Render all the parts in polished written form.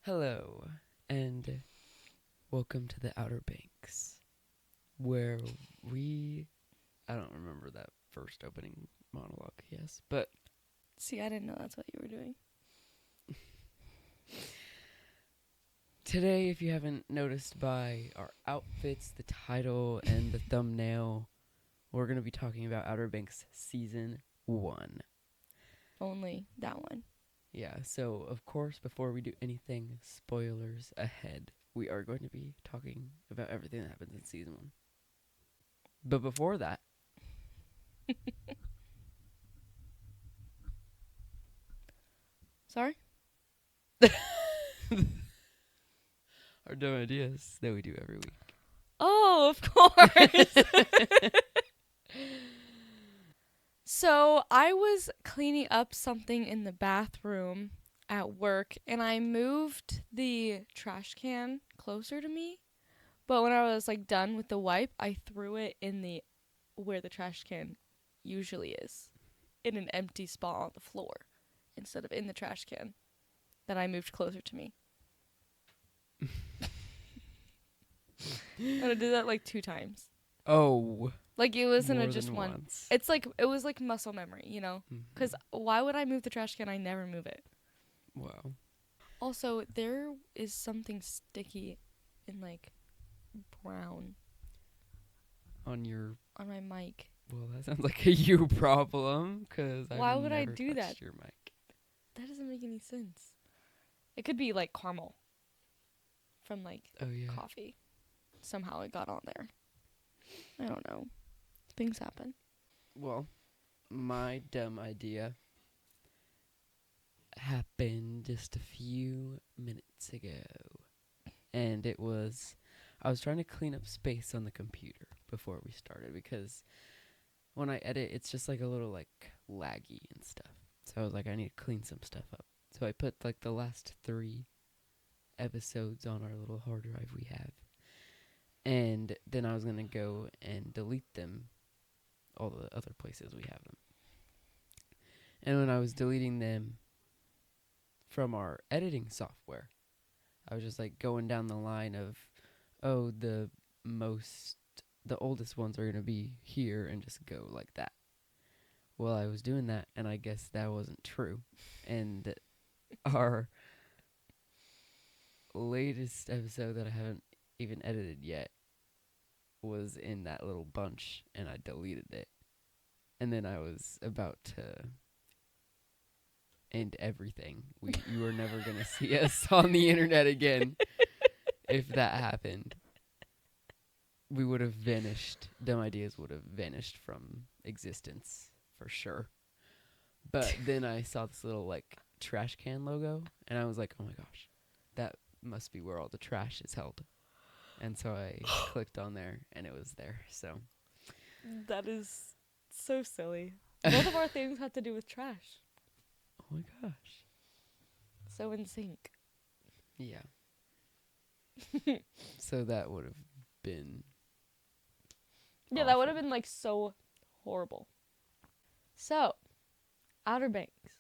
Hello, and welcome to the Outer Banks, where I don't remember that first opening monologue, yes, but See, I didn't know that's what you were doing. today, if you haven't noticed by our outfits, the title, and the thumbnail, we're going to be talking about Outer Banks Season 1. Only that one. Yeah, so, of course, before we do anything, spoilers ahead. We are going to be talking about everything that happens in Season 1. But before that, Sorry? our dumb ideas that we do every week. Oh, of course. So I was cleaning up something in the bathroom at work, and I moved the trash can closer to me. But when I was done with the wipe, I threw it in the where the trash can usually is, in an empty spot on the floor, instead of in the trash can that I moved closer to me. And I did that 2 times. Oh, It wasn't more just than one. once. It was muscle memory, you know? Mhm. Because why would I move the trash can? I never move it. Wow. Also, there is something sticky and brown On on my mic. well, that sounds like a you problem, because Why I've would I never do touched that? your mic. That doesn't make any sense. It could be caramel from Oh, yeah. coffee. Somehow it got on there. I don't know. Things happen. Well, my dumb idea happened just a few minutes ago. And it was, I was trying to clean up space on the computer before we started, because when I edit, it's just a little laggy and stuff. So I was like, I need to clean some stuff up. So I put the last 3 episodes on our little hard drive we have. And then I was going to go and delete them, all the other places we have them. And when I was deleting them from our editing software, I was just going down the line of, oh, the oldest ones are going to be here, and just go like that. Well, I was doing that, and I guess that wasn't true. And our latest episode that I haven't even edited yet was in that little bunch, and I deleted it. And then I was about to end everything. You were never going to see us on the internet again if that happened. We would have vanished. Dumb Ideas would have vanished from existence for sure. But then I saw this little trash can logo, and I was like, oh my gosh, that must be where all the trash is held. And so I clicked on there, and it was there. So That is so silly. Both of our things had to do with trash. oh my gosh. So in sync. Yeah. So that would have been Yeah, that would awful. have been so horrible. So, Outer Banks.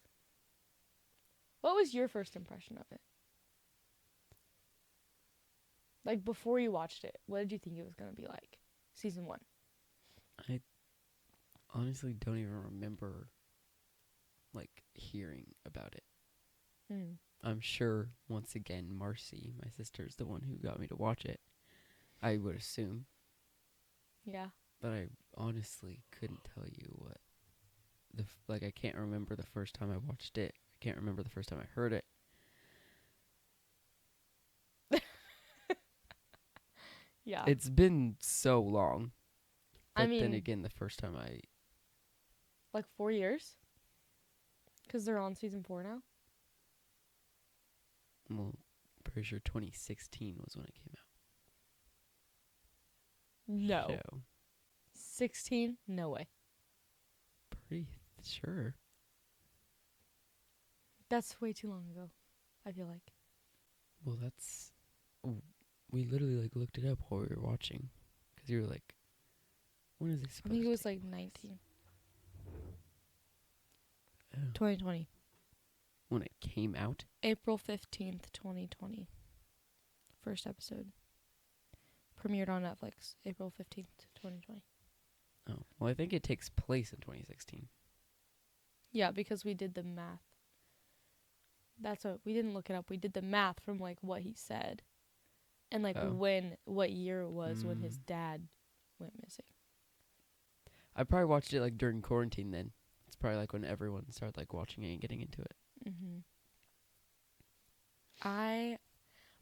What was your first impression of it? Before you watched it, what did you think it was going to be like? Season 1. I honestly don't even remember hearing about it. Mm. I'm sure, once again, Marcy, my sister, is the one who got me to watch it. I would assume. Yeah. But I honestly couldn't tell you what I can't remember the first time I watched it. I can't remember the first time I heard it. Yeah. It's been so long. I But then mean, again, the first time 4 years? Because they're on season 4 now? well, pretty sure 2016 was when it came out. No. So, 16? No way. pretty sure. That's way too long ago, I feel like. Well, we literally looked it up while we were watching, because you were like, when is this I think it was supposed to take place? 19. Oh. 2020. when it came out? April 15th, 2020. First episode. Premiered on Netflix, April 15th, 2020. Oh, well, I think it takes place in 2016. Yeah, because we did the math. That's what we didn't look it up. We did the math from like what he said, and like Oh. what year it was when his dad went missing. I probably watched it like during quarantine. Then it's probably like when everyone started like watching it and getting into it. Mhm.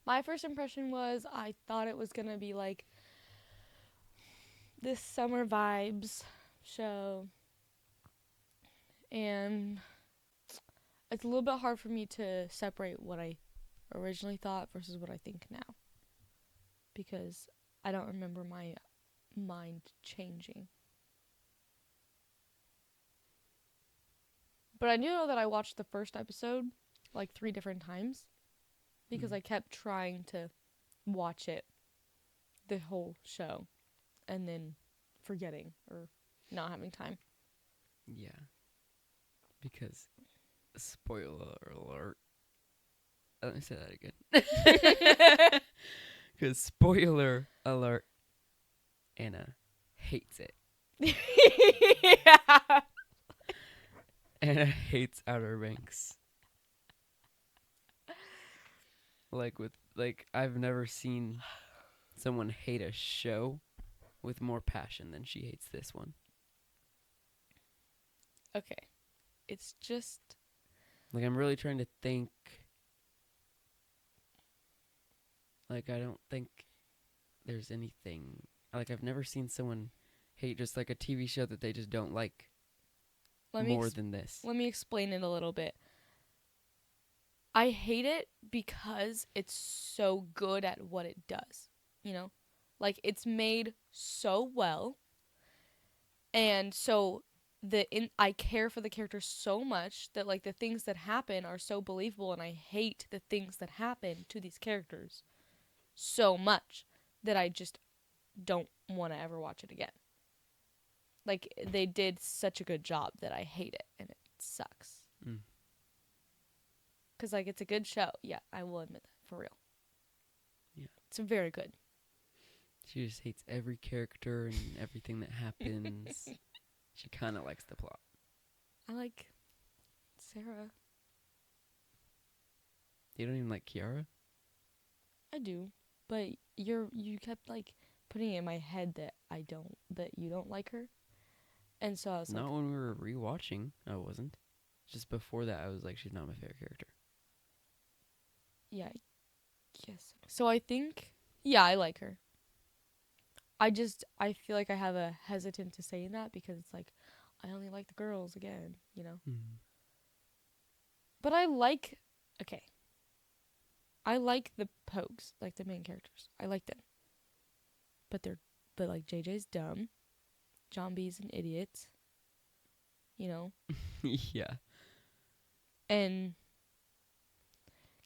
My first impression was I thought it was gonna be like this summer vibes show, and it's a little bit hard for me to separate what I originally thought versus what I think now, because I don't remember my mind changing. But I do know that I watched the first episode like 3 different times because I kept trying to watch it, the whole show, and then forgetting or not having time. Yeah. Because, spoiler alert. Let me say that again. Because, spoiler alert, Anna hates it. Yeah. Anna hates Outer Banks. I've never seen someone hate a show with more passion than she hates this one. Okay. It's just Like, I'm really trying to think. Like, I don't think there's anything. Like, I've never seen someone hate just like a TV show that they just don't like more than this. let me explain it a little bit. I hate it because it's so good at what it does, you know? Like, it's made so well, and so I care for the characters so much that, like, the things that happen are so believable, and I hate the things that happen to these characters so much that I just don't want to ever watch it again. Like, they did such a good job that I hate it, and it sucks. Mm. Because, like, it's a good show. Yeah, I will admit that, for real. Yeah. It's very good. She just hates every character and everything that happens. She kind of likes the plot. I like Sarah. You don't even like Kiara? I do. But you kept, like, putting it in my head that you don't like her. And so I was Not like, when we were rewatching. I wasn't. Just before that, I was like, she's not my favorite character. yeah, I guess. So I think, yeah, I like her. I feel like I have a hesitant to say that because it's like, I only like the girls again, you know? Mm. But I like the Pogues, like the main characters. I like them. But like JJ's dumb. John B's an idiot. You know? Yeah. And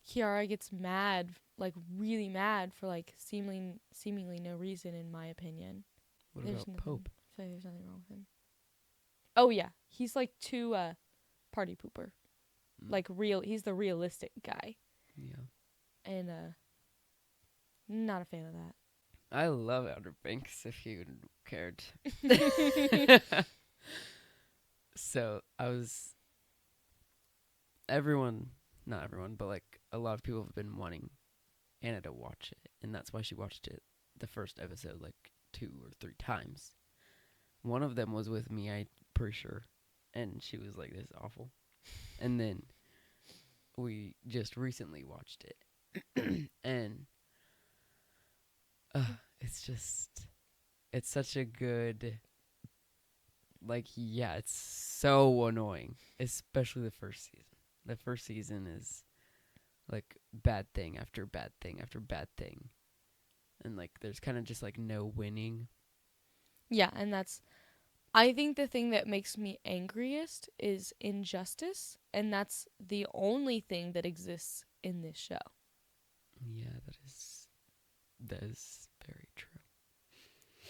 Kiara gets mad, like really mad for like seemingly no reason in my opinion. What There's about nothing, Pope? I feel like there's nothing wrong with him. Oh yeah, he's like too party pooper. Like he's the realistic guy. Yeah. And not a fan of that. I love Outer Banks, if you cared. So, not everyone, but like a lot of people have been wanting Anna to watch it. And that's why she watched it, the first episode, like 2 or 3 times. One of them was with me, I'm pretty sure. And she was like, this is awful. And then we just recently watched it. And it's such a good, like, yeah, it's so annoying, especially the first season. The first season is like bad thing after bad thing after bad thing, and like there's kind of just like no winning. Yeah, and I think the thing that makes me angriest is injustice, and that's the only thing that exists in this show. Yeah, that is very true.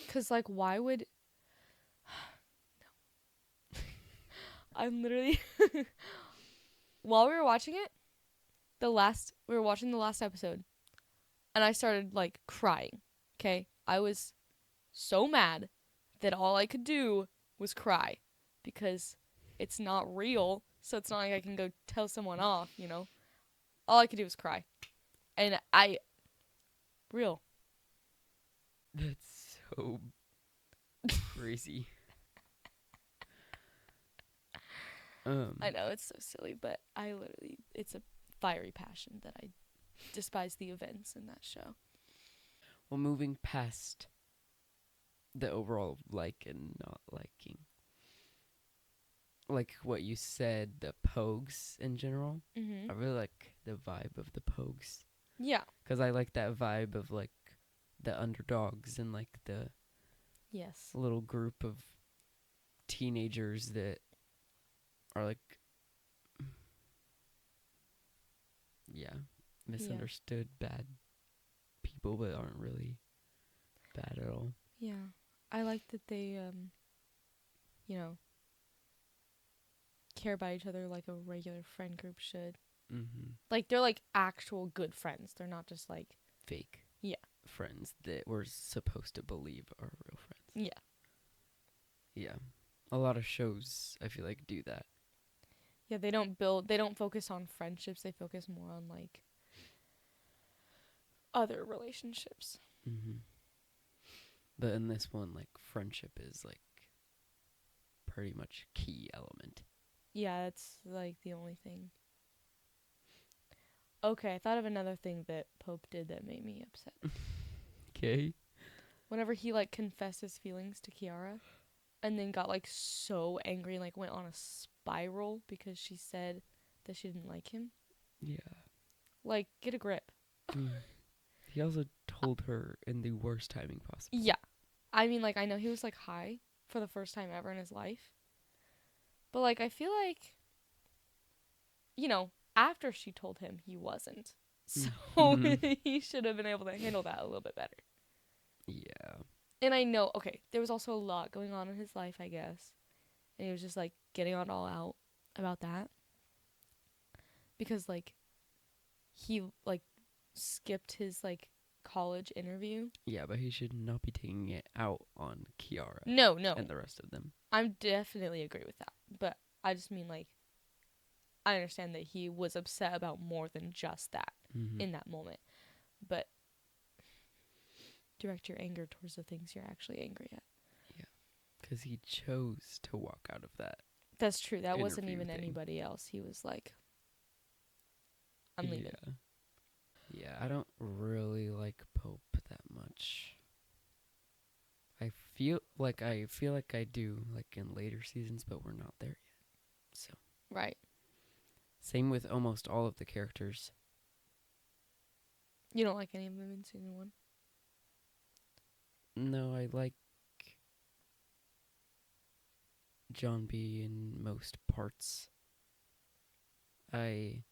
'Cause like why would no. I'm literally while we were watching it, we were watching the last episode, and I started like crying. Okay, I was so mad that all I could do was cry because it's not real. So it's not like I can go tell someone off, you know. All I could do was cry, and real. That's so crazy. I know it's so silly, but it's a fiery passion that I despise the events in that show. Well, moving past the overall like and not liking, like what you said, the Pogues in general. Mm-hmm. I really like the vibe of the Pogues. Yeah. Because I like that vibe of like the underdogs and like the Yes. little group of teenagers that are like, misunderstood bad people, but aren't really bad at all. Yeah. I like that they, you know, care about each other like a regular friend group should. Mm-hmm. Like, they're like actual good friends. They're not just like Fake. Yeah. Friends that we're supposed to believe are real friends. Yeah. Yeah. A lot of shows, I feel like, do that. Yeah, they don't focus on friendships. They focus more on like other relationships. Mm-hmm. But in this one, like, friendship is like pretty much key element. Yeah, it's like the only thing. Okay, I thought of another thing that Pope did that made me upset. Okay. Whenever he like confessed his feelings to Kiara and then got like so angry and like went on a spiral because she said that she didn't like him. Yeah. Like, get a grip. He also told her in the worst timing possible. Yeah. I mean, like, I know he was like high for the first time ever in his life. But like, I feel like, you know, after she told him, he wasn't. So he should have been able to handle that a little bit better. Yeah. And I know, okay, there was also a lot going on in his life, I guess. And he was just like getting it all out about that. Because like, he like skipped his like college interview. Yeah, but he should not be taking it out on Kiara. No. And the rest of them. I'm definitely agree with that. But I just mean like, I understand that he was upset about more than just that in that moment. But direct your anger towards the things you're actually angry at. Yeah. Because he chose to walk out of that. That's true. That wasn't even thing. anybody else. He was like, I'm leaving. Yeah, I don't really like Pope that much. I feel like I do like in later seasons, but we're not there yet. So. Right. Same with almost all of the characters. You don't like any of them in season 1? No, I like John B in most parts. I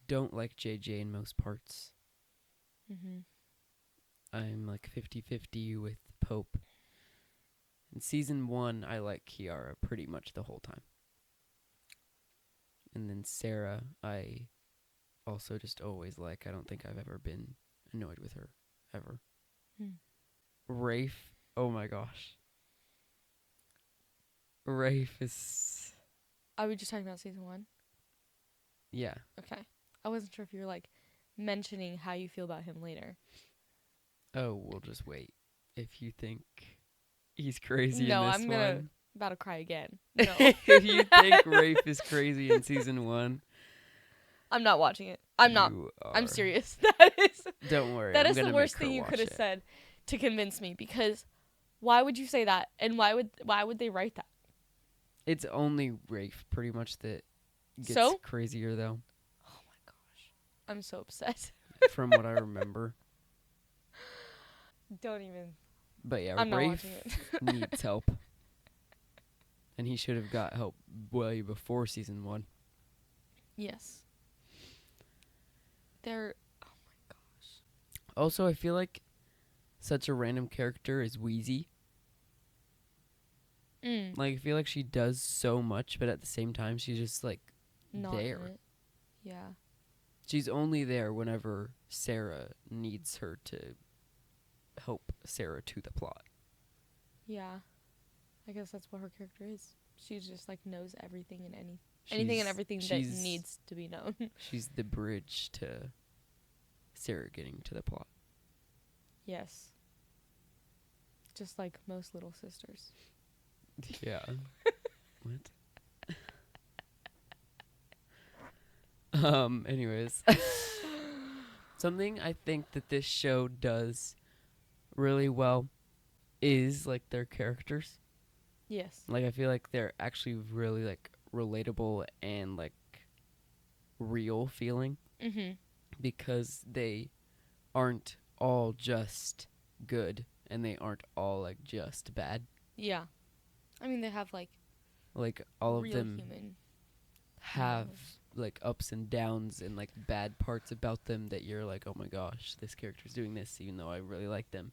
don't like JJ in most parts. Mm-hmm. I'm like 50-50 with Pope. In season 1, I like Kiara pretty much the whole time. And then Sarah, I also just always like. I don't think I've ever been annoyed with her, ever. Rafe, oh my gosh. Rafe is... Are we just talking about season 1? Yeah. Okay. I wasn't sure if you were like mentioning how you feel about him later. Oh, we'll just wait. If you think he's crazy no, in this I'm one. about to cry again. No. If you think Rafe is crazy in season 1, I'm not watching it. I'm not. I'm serious. That is. Don't worry. That is the worst thing you could have said to convince me. Because why would you say that? And why would they write that? It's only Rafe, pretty much, that gets crazier, though. Oh my gosh, I'm so upset. From what I remember. Don't even. But yeah, I'm Rafe needs help. And he should have got help way before season 1. Yes. Oh my gosh. Also, I feel like such a random character is Wheezy. Like, I feel like she does so much, but at the same time, she's just, like, not there. in it. Yeah. She's only there whenever Sarah needs her to help Sarah to the plot. Yeah. I guess that's what her character is. She just like knows everything and anything and everything that needs to be known. She's the bridge to Sarah getting to the plot. Yes. Just like most little sisters. Yeah. What? Anyways. Something I think that this show does really well is like their characters. Yes. Like I feel like they're actually really like relatable and like real feeling Mhm. because they aren't all just good and they aren't all like just bad. Yeah. I mean, they have like Like all real of them human have morals. like ups and downs and like bad parts about them that you're like, oh my gosh, this character's doing this even though I really like them.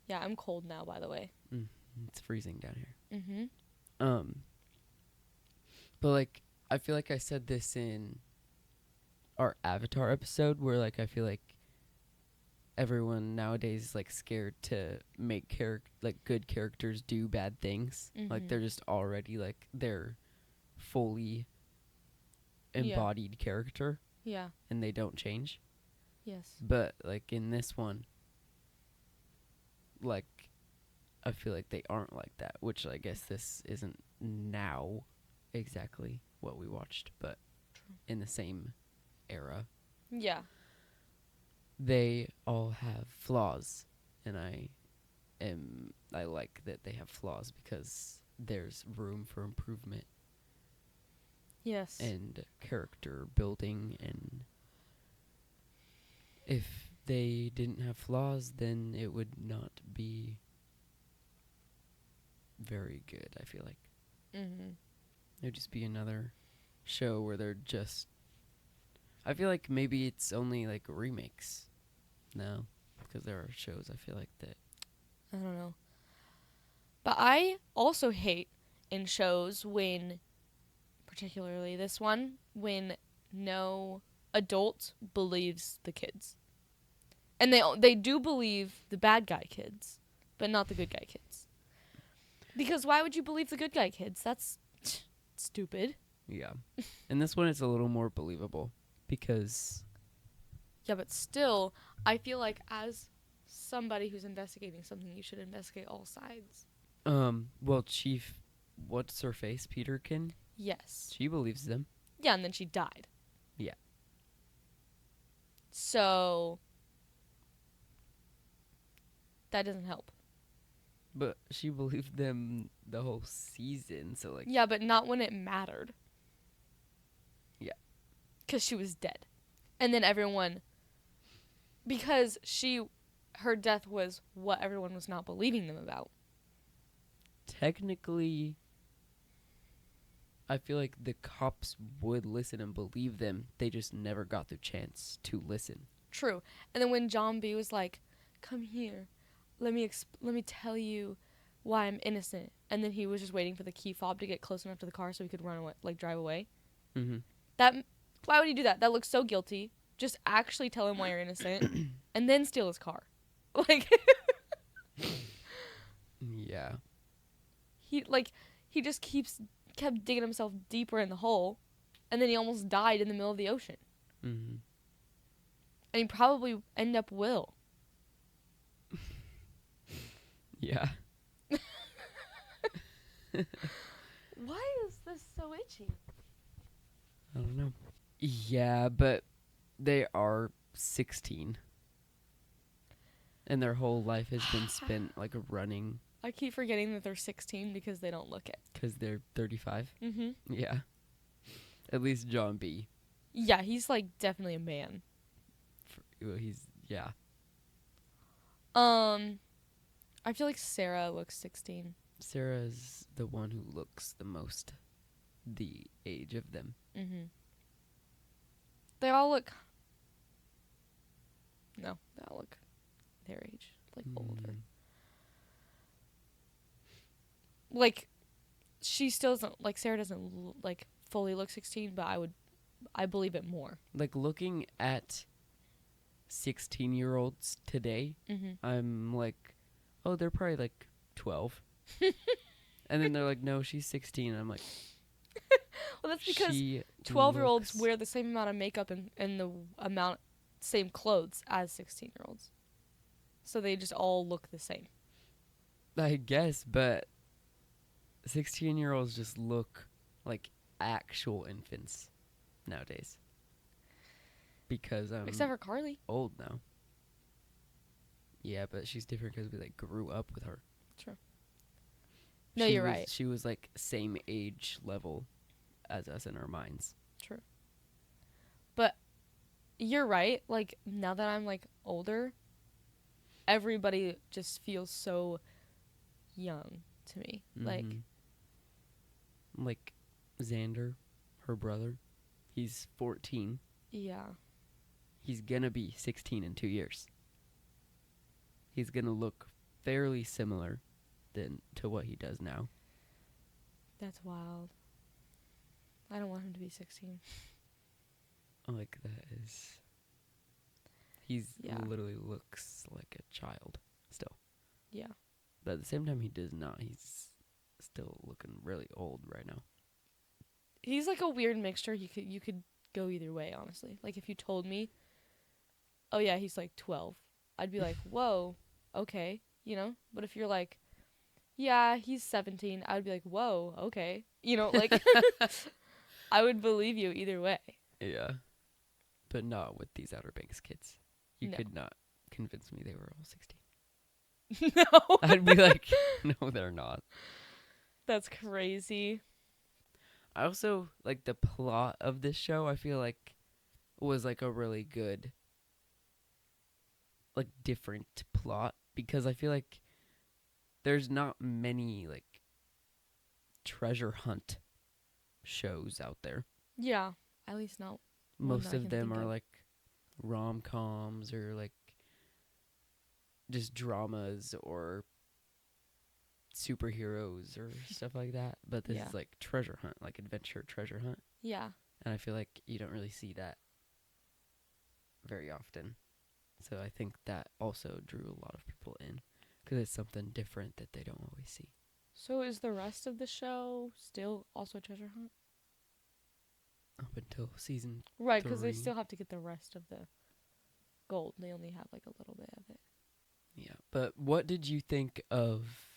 Yeah, I'm cold now, by the way. It's freezing down here. Mhm. But like I feel like I said this in our Avatar episode where like I feel like everyone nowadays is like scared to make like good characters do bad things. Like Mhm. they're just already like they're fully Yeah. embodied character Yeah. and they don't change. Yes. But like in this one, like I feel like they aren't like that, which I guess this isn't now exactly what we watched, but True. in the same era, Yeah. they all have flaws, and I like that they have flaws because there's room for improvement Yes. and character building, and if they didn't have flaws, then it would not be very good, I feel like. Mhm. It would just be another show where they're just... I feel like maybe it's only like remakes now, because there are shows I feel like that... I don't know. But I also hate in shows when, particularly this one, when no adult believes the kids. And they do believe the bad guy kids, but not the good guy kids. Because why would you believe the good guy kids? That's stupid. Yeah. And this one is a little more believable, because... Yeah, but still, I feel like as somebody who's investigating something, you should investigate all sides. Well, Chief... What's her face? Peterkin? Yes. She believes them. Yeah, and then she died. Yeah. So that doesn't help. But she believed them the whole season, so like... Yeah, but not when it mattered. Yeah. Because she was dead. And then everyone... Because her death was what everyone was not believing them about. Technically, I feel like the cops would listen and believe them. They just never got the chance to listen. True. And then when John B was like, "Come here, let me tell you why I'm innocent," and then he was just waiting for the key fob to get close enough to the car so he could run away, like drive away. Mm-hmm. Why would he do that? That looks so guilty. Just actually tell him why you're innocent, and then steal his car. Like Yeah. he just kept digging himself deeper in the hole, and then he almost died in the middle of the ocean. Mm-hmm. And he probably will. Yeah. Why is this so itchy? I don't know. Yeah, but they are 16. And their whole life has been spent, like, running. I keep forgetting that they're 16 because they don't look it. Because they're 35. Mm-hmm. Yeah. At least John B. Yeah, he's, like, definitely a man. Yeah. I feel like Sarah looks 16. Sarah's the one who looks the most the age of them. Mm-hmm. They all look... No, they all look their age. Like, older. Like, she still doesn't... Like, Sarah doesn't, fully look 16, but I believe it more. Like, looking at 16-year-olds today, Mm-hmm. I'm like, oh, they're probably like 12. And then they're like, no, she's 16. I'm like, Well, that's because she 12-year-olds looks, wear the same amount of makeup and the amount same clothes as 16-year-olds. So they just all look the same. I guess, but 16-year-olds just look like actual infants nowadays. Because I'm Except for Carly. old now. Yeah, but she's different because we like grew up with her. True. No, She you're was, right. She was like same age level as us in our minds. True. But you're right. Like, now that I'm like older, everybody just feels so young to me. Like, Like Xander, her brother, he's 14. yeah. He's gonna be 16 in 2 years. He's gonna look fairly similar to what he does now. That's wild. I don't want him to be 16. Like, that is, he's Yeah. literally looks like a child still. Yeah. But at the same time, he does not. He's still looking really old right now. He's like a weird mixture. You could go either way, honestly. Like, if you told me, oh yeah, he's like 12, I'd be like, whoa, okay, you know? But if you're like, yeah, he's 17, I'd be like, whoa, okay. You know, like, I would believe you either way. Yeah. But not with these Outer Banks kids. You No. could not convince me they were all 16. No. I'd be like, no, they're not. That's crazy. I also, like, the plot of this show, I feel like, was, like, a really good, like, different plot. Because I feel like there's not many, like, treasure hunt shows out there. Yeah. At least not. Most that I of can them think are, of. like, rom-coms or, like, just dramas or superheroes or stuff like that. But this Yeah. is, like, treasure hunt, like, adventure treasure hunt. Yeah. And I feel like you don't really see that very often. So I think that also drew a lot of people in. Because it's something different that they don't always see. So is the rest of the show still also a treasure hunt? Up until season. Right, because they 3. still have to get the rest of the gold. They only have like a little bit of it. Yeah. But what did you think of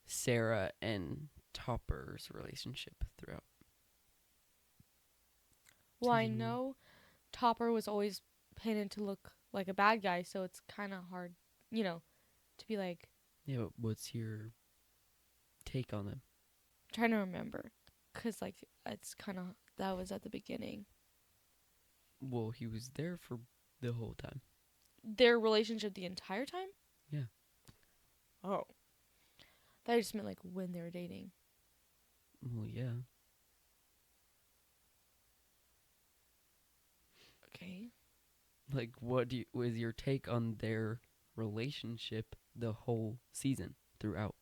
Sarah and Topper's relationship throughout? Well, I Season one? know Topper was always painted to look like a bad guy, so it's kind of hard, you know, to be like, Yeah, but what's your take on them? trying to remember. Because, like, it's kind of, that was at the beginning. Well, he was there for the whole time. Their relationship the entire time? Yeah. Oh. That just meant, like, when they were dating. Well, yeah. Okay. Like, what was your take on their relationship the whole season throughout?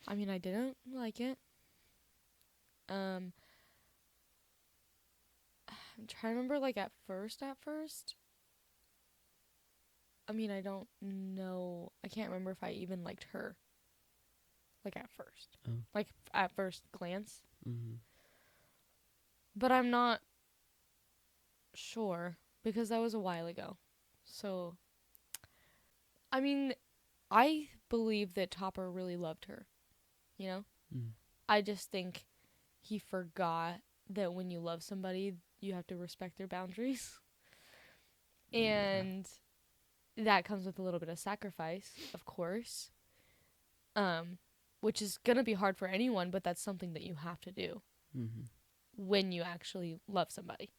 I mean, I didn't like it. I'm trying to remember, like, at first. I mean, I don't know. I can't remember if I even liked her. Like, at first. Oh. Like, at first glance. Mm-hmm. But I'm not sure, because that was a while ago. So, I mean, I believe that Topper really loved her. You know? Mm. I just think he forgot that when you love somebody, you have to respect their boundaries. And that comes with a little bit of sacrifice, of course. Which is going to be hard for anyone, but that's something that you have to do Mm-hmm. when you actually love somebody.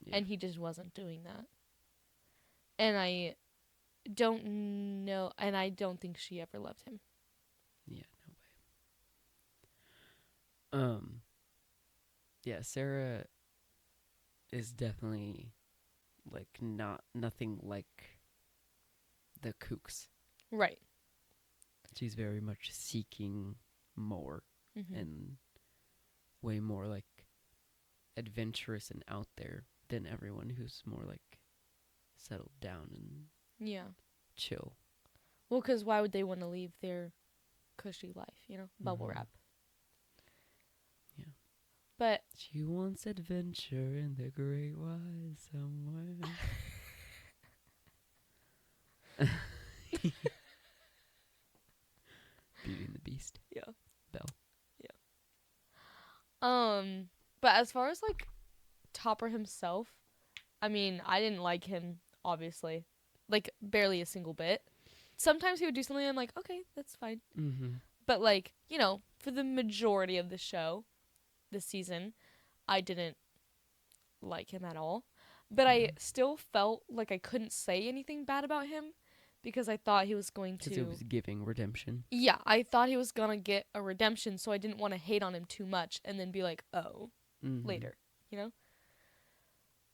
Yeah. And he just wasn't doing that. And I don't know, and I don't think she ever loved him. Yeah, no way. Yeah, Sarah is definitely like nothing like the Kooks. Right. She's very much seeking more Mm-hmm. and way more like adventurous and out there than everyone who's more like settled down and Yeah. chill. Well, because why would they want to leave their cushy life, you know? Bubble Mhm. wrap. Yeah. But She wants adventure in the great wide somewhere. Beauty and the Beast. yeah. Belle. But as far as like Topper himself, I mean, I didn't like him obviously, like barely a single bit. Sometimes he would do something I'm like, okay, that's fine. Mm-hmm. But like, you know, for the majority of the show, this season, I didn't like him at all. But I Yeah. still felt like I couldn't say anything bad about him because I thought he was going Because to. it was giving redemption. Yeah, I thought he was gonna get a redemption, so I didn't want to hate on him too much and then be like, oh, Mm-hmm. later, you know?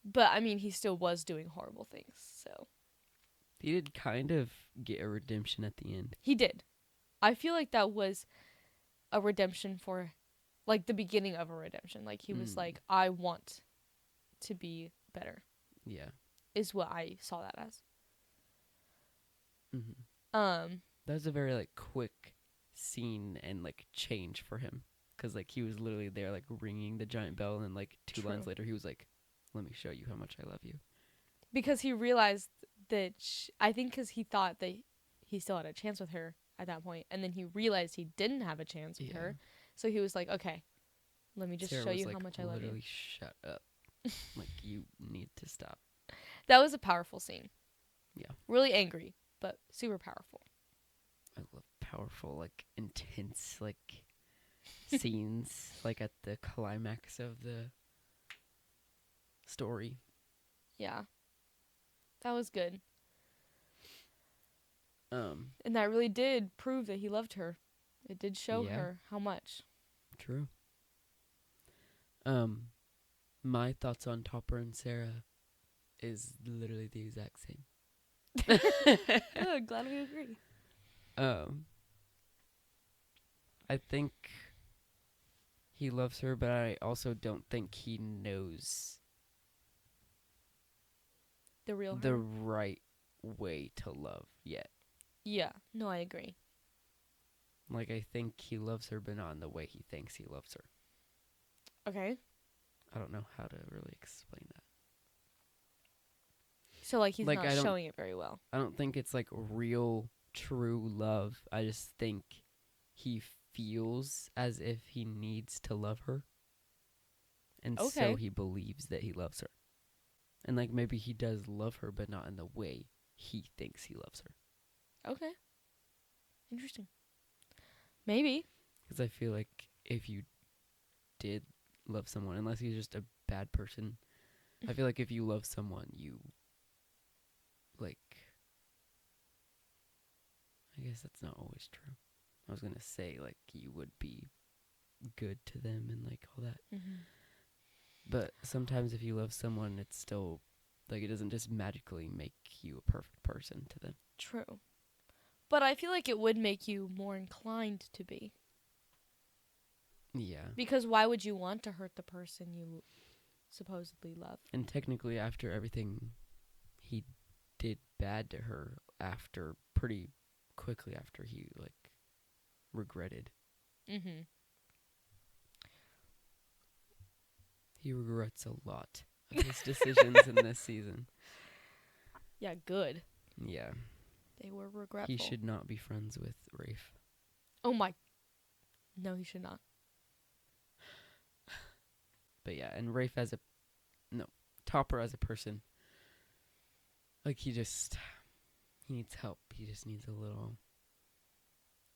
But I mean, he still was doing horrible things, so. He did kind of get a redemption at the end. He did. I feel like that was a redemption for, like, the beginning of a redemption. Like, he was like, I want to be better, Yeah. is what I saw that as. Mm-hmm. That was a very like quick scene and like change for him, because like he was literally there like ringing the giant bell, and then like two True. lines later he was like, "Let me show you how much I love you." Because he realized that, I think because he thought that he still had a chance with her at that point, and then he realized he didn't have a chance with her, so he was like, okay, let me just Sarah show was you like, how much I love you. literally, shut up. Like, you need to stop. That was a powerful scene. Yeah. Really angry, but super powerful. I love powerful, like intense, like scenes, like at the climax of the story. Yeah. That was good. Um, And that really did prove that he loved her. It did show Yeah. her how much. True. My thoughts on Topper and Sarah is literally the exact same. Good, glad we agree. I think he loves her, but I also don't think he knows The real her. the right way to love yet. Yeah, no, I agree. Like, I think he loves her, but not in the way he thinks he loves her. Okay. I don't know how to really explain that. So, like, he's Like, not showing it very well. I don't think it's like real, true love. I just think he feels as if he needs to love her. And so Okay. he believes that he loves her. And like maybe he does love her, but not in the way he thinks he loves her. Okay. Interesting. Maybe. Because I feel like if you did love someone, unless he's just a bad person, I feel like if you love someone, you, like, I guess that's not always true. I was going to say, like, you would be good to them and, like, all that. Mm-hmm. But sometimes if you love someone, it's still, like, it doesn't just magically make you a perfect person to them. True. But I feel like it would make you more inclined to be. Yeah. Because why would you want to hurt the person you supposedly love? And technically, after everything he did bad to her, after pretty quickly after he, like, regretted. Mm-hmm. He regrets a lot of his decisions in this season. Yeah, good. Yeah. They were regretful. He should not be friends with Rafe. Oh my. No, he should not. But yeah, and Rafe as a... No, Topper as a person. Like, he needs help. He just needs a little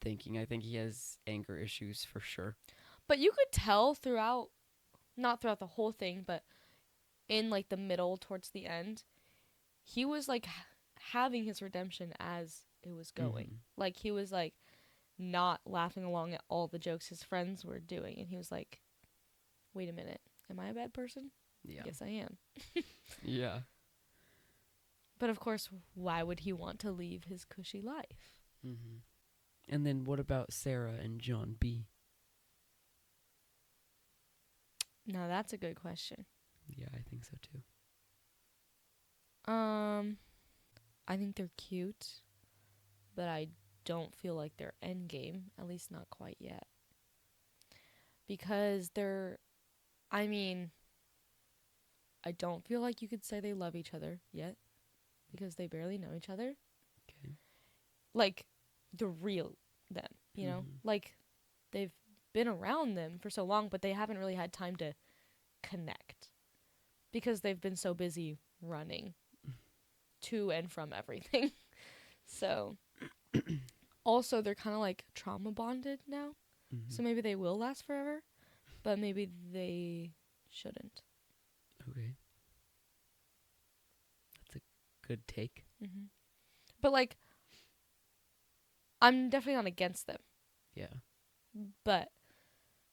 thinking. I think he has anger issues for sure. But you could tell throughout, not throughout the whole thing, but in like the middle towards the end, he was like having his redemption as it was going. Mhm. Like he was like not laughing along at all the jokes his friends were doing, and he was like, wait a minute, am I a bad person? Yeah. Yes, I am. Yeah. But of course, why would he want to leave his cushy life? Mm-hmm. And then what about Sarah and John B? Now that's a good question. Yeah, I think so too. I think they're cute, but I don't feel like they're end game, at least not quite yet. Because I mean, I don't feel like you could say they love each other yet because they barely know each other. Okay. Like the real them, you know? Mhm. Like they've been around them for so long, but they haven't really had time to connect because they've been so busy running to and from everything. So also they're kind of like trauma bonded now. Mhm. So maybe they will last forever, but maybe they shouldn't. Okay. That's a good take. Hmm. But like, I'm definitely not against them. Yeah. But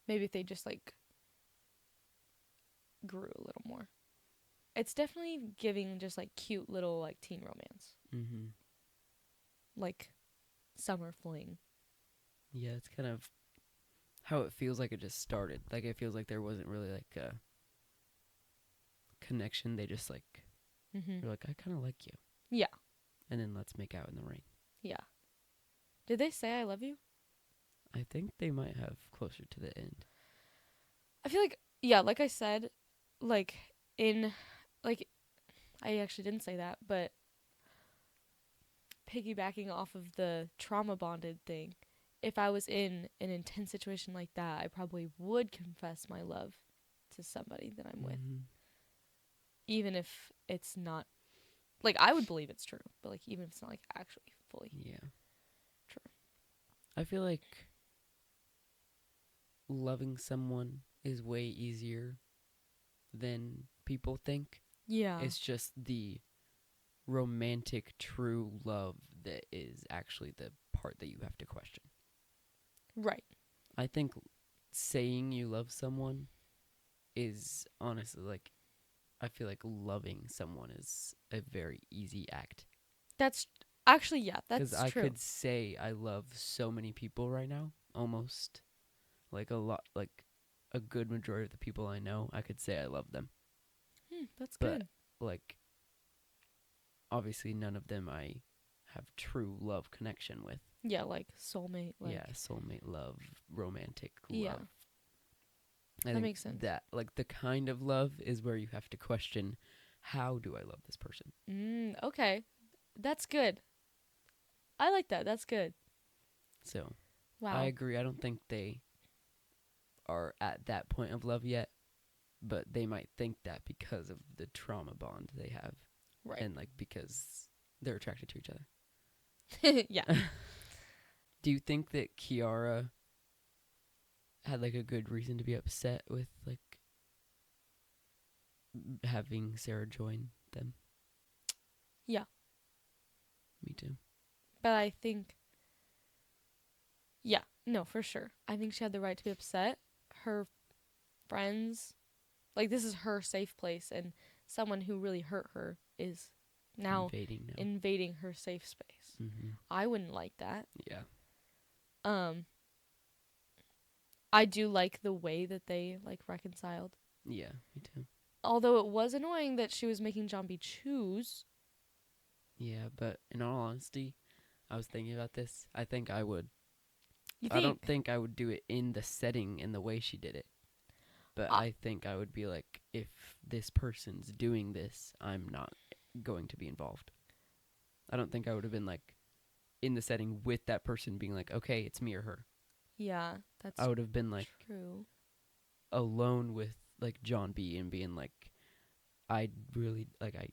maybe if they just like grew a little more. It's definitely giving just like cute little like teen romance, Mhm. like summer fling. Yeah, it's kind of how it feels like it just started. Like it feels like there wasn't really like a connection. They just like Mhm. were like, I kind of like you, Yeah. and then let's make out in the rain. Yeah. Did they say I love you? I think they might have closer to the end. I feel like yeah, like I said, like in like I actually didn't say that, but piggybacking off of the trauma bonded thing, if I was in an intense situation like that, I probably would confess my love to somebody that I'm with, Mhm. even if it's not like I would believe it's true, but like even if it's not like actually fully Yeah. true. I feel like loving someone is way easier than people think. Yeah. It's just the romantic, true love that is actually the part that you have to question. Right. I think saying you love someone is honestly like, I feel like loving someone is a very easy act. That's actually yeah, Because that's I true. could say I love so many people right now, almost like a lot, like a good majority of the people I know, I could say I love them. That's But good. like, obviously, none of them I have true love connection with. Yeah, like soulmate, like Yeah, soulmate love, romantic yeah, love. I that think makes sense. that like the kind of love is where you have to question, how do I love this person? Okay, that's good. I like that. That's good. So I Wow. agree. I don't think they are at that point of love yet, but they might think that because of the trauma bond they have, Right. and like because they're attracted to each Yeah. other. Do you think that Kiara had like a good reason to be upset with like having Sarah join them? Yeah. Me too. But I think yeah, no, for sure. I think she had the right to be upset. Her friends, like this is her safe place and someone who really hurt her is now Invading now. invading her safe space. Mm-hmm. I wouldn't like that. Yeah. Um I do like the way that they like reconciled. Yeah, me too. Although it was annoying that she was making John B choose. Yeah, but in all honesty, I was thinking about this. I think I would. You I don't think? think I would do it in the setting and the way she did it. But Uh, I think I would be like, if this person's doing this, I'm not going to be involved. I don't think I would have been like in the setting with that person being like, okay, it's me or her. yeah, that's I would have been like true. alone with like John B and being like, I really like, I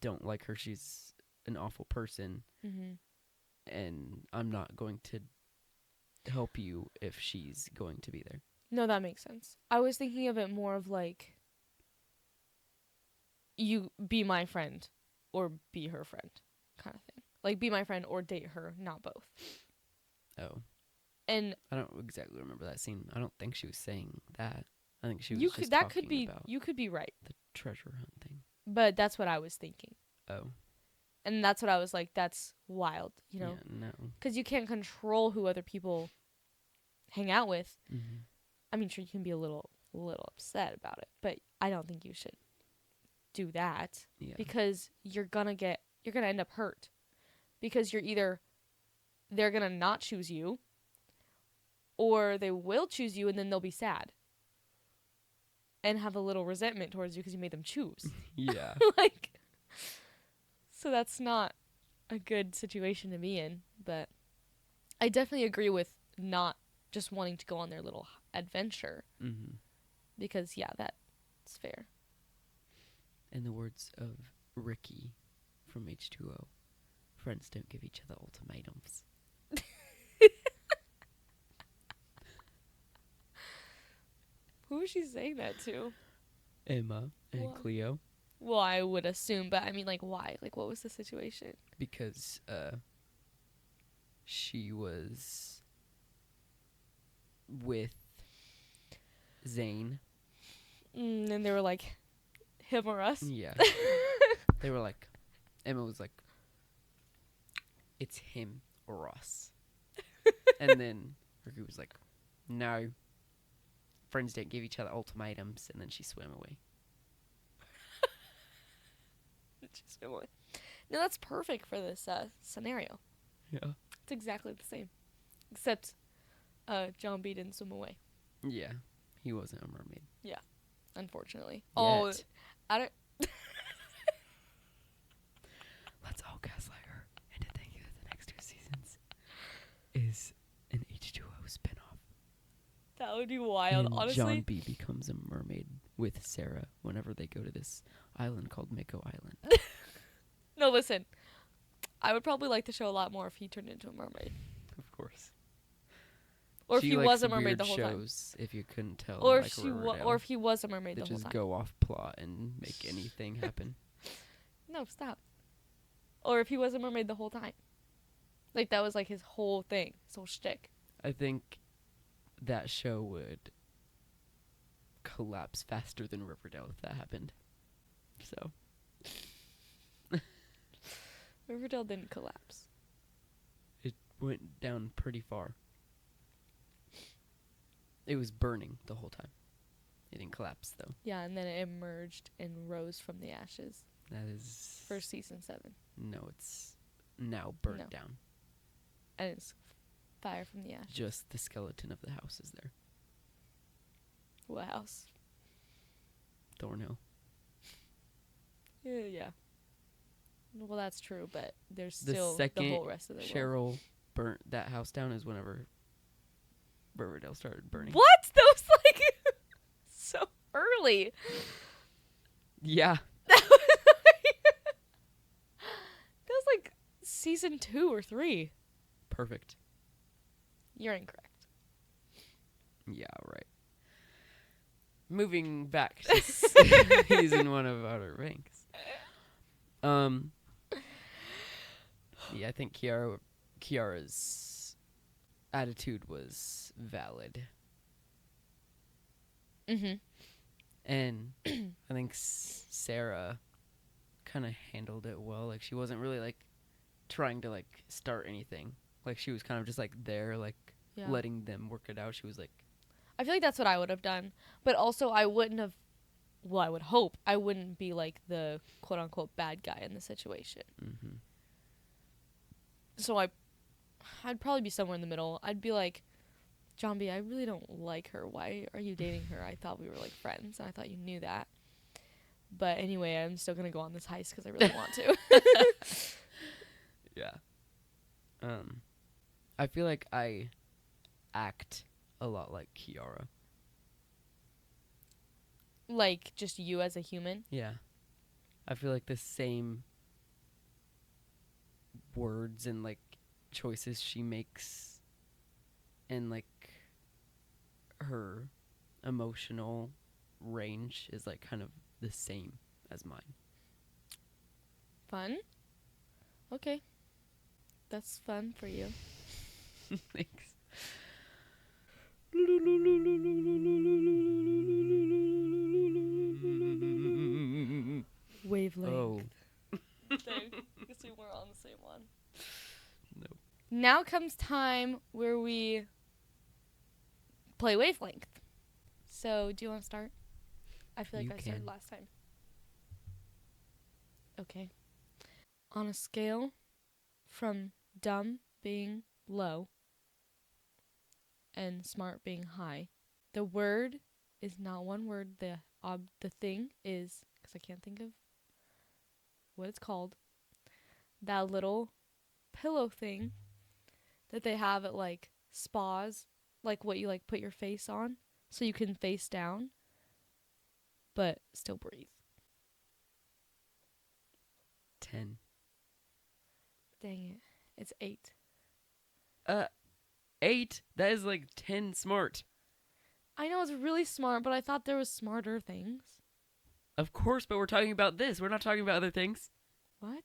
don't like her. She's an awful person, Mhm. and I'm not going to help you if she's going to be there. No, that makes sense. I was thinking of it more of like you be my friend or be her friend kind of thing. Like be my friend or date her, not both. Oh, And I don't exactly remember that scene. I don't think she was saying that. I think she was you just could that talking could be about you could be right. the treasure hunt thing. But that's what I was thinking. Oh, And that's what I was like that's wild, you know? yeah, no. Cuz you can't control who other people hang out with. Mm-hmm. I mean, sure you can be a little a little upset about it. But I don't think you should do that Yeah. because you're gonna end up hurt because they're gonna not choose you, or they will choose you and then they'll be sad and have a little resentment towards you because you made them choose. Yeah. Like, so that's not a good situation to be in. But I definitely agree with not just wanting to go on their little adventure Mm-hmm. because that's fair. In the words of Ricky from H2O, friends don't give each other ultimatums. Who was she saying that to? Emma and What? Cleo, Well, I would assume, but I mean, like, why? Like, what was the situation? because she was with Zane. And they were like, him or us? Yeah. They were like, Emma was like, it's him or us. And then Ricky was like, no, friends don't give each other ultimatums. And then she swam away. Just been like- No, that's perfect for this scenario. Yeah. It's exactly the same. Except John B didn't swim away, Yeah. He wasn't a mermaid. unfortunately. Yet. Oh, I don't... Let's all gaslight her into thinking that the next 2 seasons is an H2O spinoff. That would be wild, And honestly. John B becomes a mermaid with Sarah whenever they go to this island called Miko Island. No, listen. I would probably like the show a lot more if he turned into a mermaid. Of course. Or if She he likes was a mermaid weird the whole time. shows, if you couldn't tell. Or like or if he was a mermaid they the whole just time. go off plot and make anything happen. No, stop. Or if he was a mermaid the whole time. Like, that was, like, his whole thing. His whole shtick. I think that show would collapse faster than Riverdale if that happened. So, Riverdale didn't collapse. it went down pretty far. It was burning the whole time. It didn't collapse, though. Yeah, and then it emerged and rose from the ashes That is... for season 7. No, it's now burnt No. down. And it's fire from the ashes. Just the skeleton of the house is there. What house? Thornhill. Yeah. Well, that's true, but there's The still the second whole rest of the world. Cheryl burnt that house down is whenever Riverdale started burning. What? That was, like, so early. Yeah. That was like season 2 or 3. Perfect. You're incorrect. Yeah, right. Moving back to season 1 of Outer Banks. Yeah, I think Kiara's attitude was valid. Mm-hmm. And I think Sarah kind of handled it well. Like, she wasn't really, like, trying to, like, start anything. Like, she was kind of just, like, there, like, Yeah. letting them work it out. She was like... I feel like that's what I would have done. But also, I wouldn't have... Well, I would hope I wouldn't be, like, the quote-unquote bad guy in the situation. Mm-hmm. So I'd probably be somewhere in the middle. I'd be like, John B, I really don't like her. Why are you dating her? I thought we were, like, friends, and I thought you knew that. But anyway, I'm still going to go on this heist because I really want to. Yeah. I feel like I act a lot like Kiara. Like, just you as a human? Yeah. I feel like the same words and, like, choices she makes and, like, her emotional range is, like, kind of the same as mine. Fun? Okay. That's fun for you. Thanks. Wavelength. Oh. Guess we weren't on the same one. Nope. Now comes time where we play Wavelength. So, do you want to start? I feel like You I started can. last time. Okay. On a scale from dumb being low and smart being high, the word is not one word. The thing is, because I can't think of what it's called, that little pillow thing that they have at like spas, like what you like put your face on so you can face down but still breathe. 10. Dang it. It's 8. 8? That is like 10 smart. I know it's really smart, but I thought there was smarter things. Of course, but we're talking about this. We're not talking about other things. What?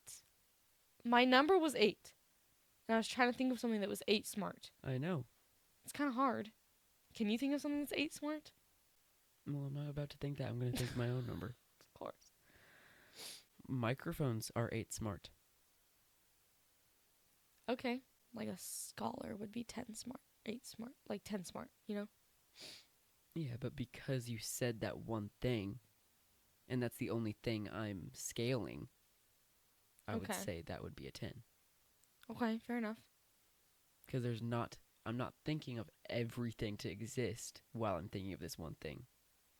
My number was 8. And I was trying to think of something that was 8 smart. I know. It's kind of hard. Can you think of something that's 8 smart? Well, I'm not about to think that. I'm going to think my own number. Of course. Microphones are 8 smart. Okay. Like a scholar would be 10 smart. 8 smart. Like 10 smart, you know? Yeah, but because you said that one thing, and that's the only thing I'm scaling, I would Okay. say that would be a 10. Okay, fair enough. Because I'm not thinking of everything to exist while I'm thinking of this one thing.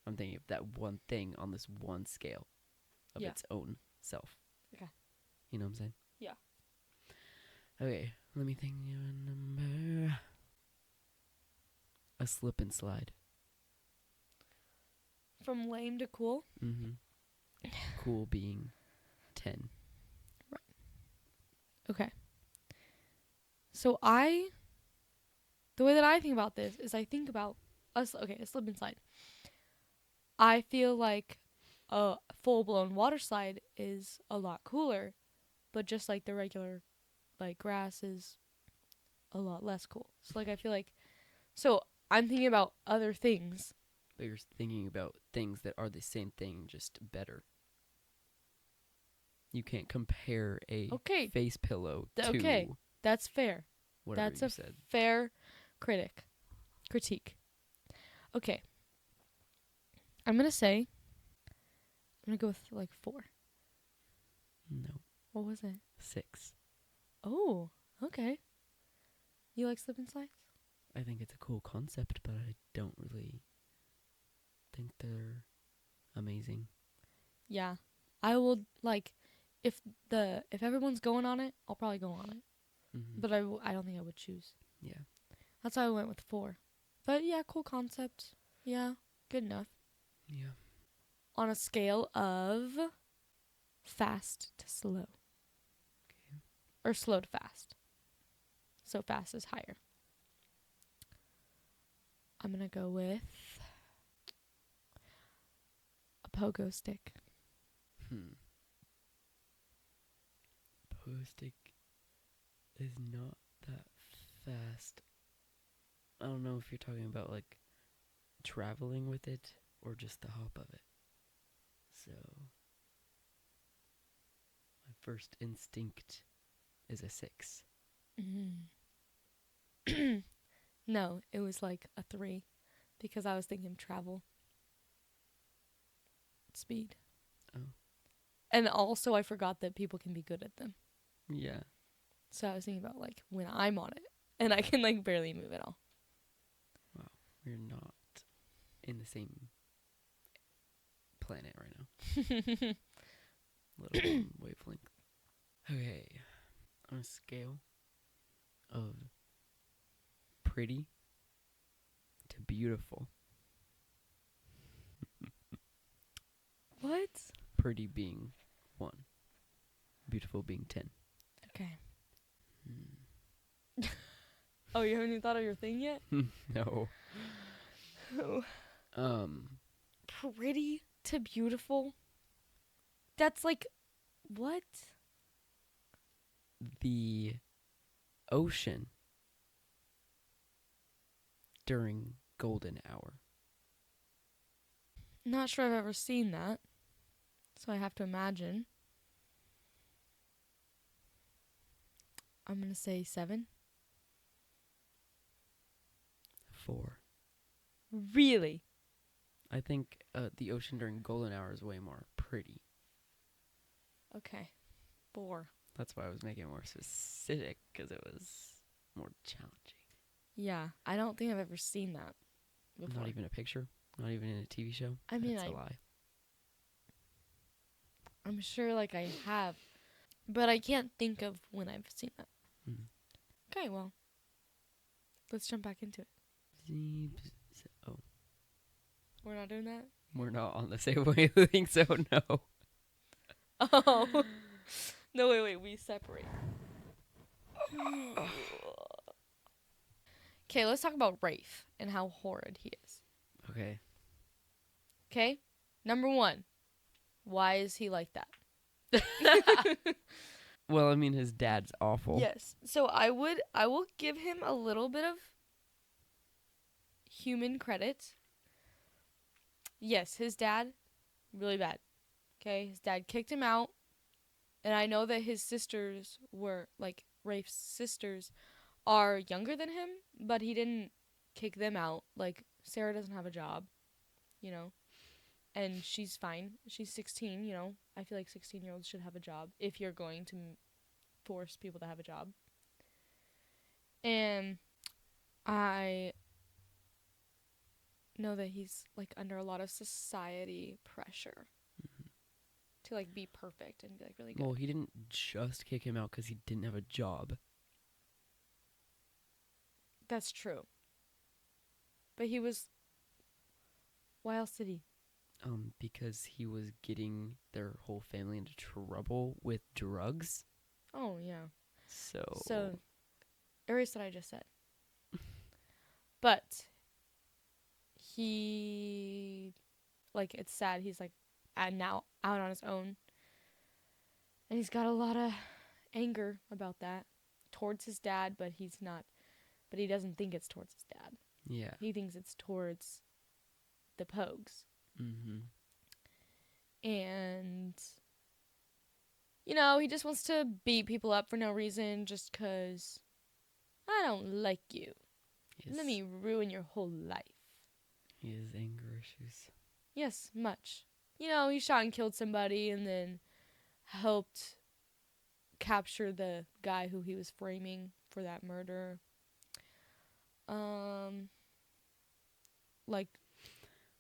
I'm thinking of that one thing on this one scale of Yeah. its own self. Okay. You know what I'm saying? Yeah. Okay, let me think of a number. A slip and slide. From lame to cool? Mm-hmm. Cool being 10. Okay. So the way that I think about this is I think about a slip and slide. I feel like a full-blown water slide is a lot cooler, but just like the regular like grass is a lot less cool. So like I feel like so I'm thinking about other things. But you're thinking about things that are the same thing, just better. You can't compare a Okay. face pillow to Okay. That's fair. whatever That's you a said. fair critique. Okay. I'm going to go with like 4. No. What was it? 6. Oh, okay. You like slip and slides? I think it's a cool concept, but I don't really think they're amazing. Yeah. I will like if everyone's going on it, I'll probably go on it. Mm-hmm. But I don't think I would choose. Yeah. That's why I went with 4. But yeah, cool concept. Yeah, good enough. Yeah. On a scale of fast to slow. Okay. Or slow to fast. So fast is higher. I'm going to go with a pogo stick. Pogo stick is not that fast. I don't know if you're talking about like traveling with it or just the hop of it. So my first instinct is a 6. No, it was like a 3 because I was thinking travel. Speed. Oh. And also I forgot that people can be good at them. Yeah. So I was thinking about like when I'm on it and I can like barely move at all. Wow. We're not in the same planet right now. Little wavelength. Okay. On a scale of pretty to beautiful. What? Pretty being 1. Beautiful being 10. Okay. Oh, you haven't even thought of your thing yet? No. Pretty to beautiful? That's like, what? The ocean during golden hour. Not sure I've ever seen that. So I have to imagine. I'm going to say 7. 4. Really? I think the ocean during golden hour is way more pretty. Okay. 4. That's why I was making it more specific, because it was more challenging. Yeah, I don't think I've ever seen that before. Not even a picture? Not even in a TV show? I mean, That's a lie. I'm sure like I have, but I can't think of when I've seen that. Mm. Okay, well, let's jump back into it. Oh, We're not doing that? we're not on the same wavelength, so no. Oh. No, wait, we separate. Okay, let's talk about Rafe and how horrid he is. Okay. Okay? Number 1. Why is he like that? Well, I mean, his dad's awful. Yes. So I will give him a little bit of human credit. Yes, his dad, really bad. Okay? His dad kicked him out. And I know that his sisters were, like, Rafe's sisters are younger than him, but he didn't kick them out. Like, Sarah doesn't have a job, you know? And she's fine. She's 16, you know? I feel like 16-year-olds should have a job if you're going to force people to have a job. And I know that he's, like, under a lot of society pressure. To, like, be perfect and be, like, really good. Well, he didn't just kick him out because he didn't have a job. That's true. But he was... Why else did he? Because he was getting their whole family into trouble with drugs. Oh, yeah. So erase what I just said. But he... Like, it's sad. He's, like, now out on his own. And he's got a lot of anger about that towards his dad, but he's not. But he doesn't think it's towards his dad. yeah. He thinks it's towards the Pogues. Mm-hmm. And, you know, he just wants to beat people up for no reason just 'cause I don't like you. Let me ruin your whole life. He has anger issues. Yes, much. You know, he shot and killed somebody and then helped capture the guy who he was framing for that murder. Like,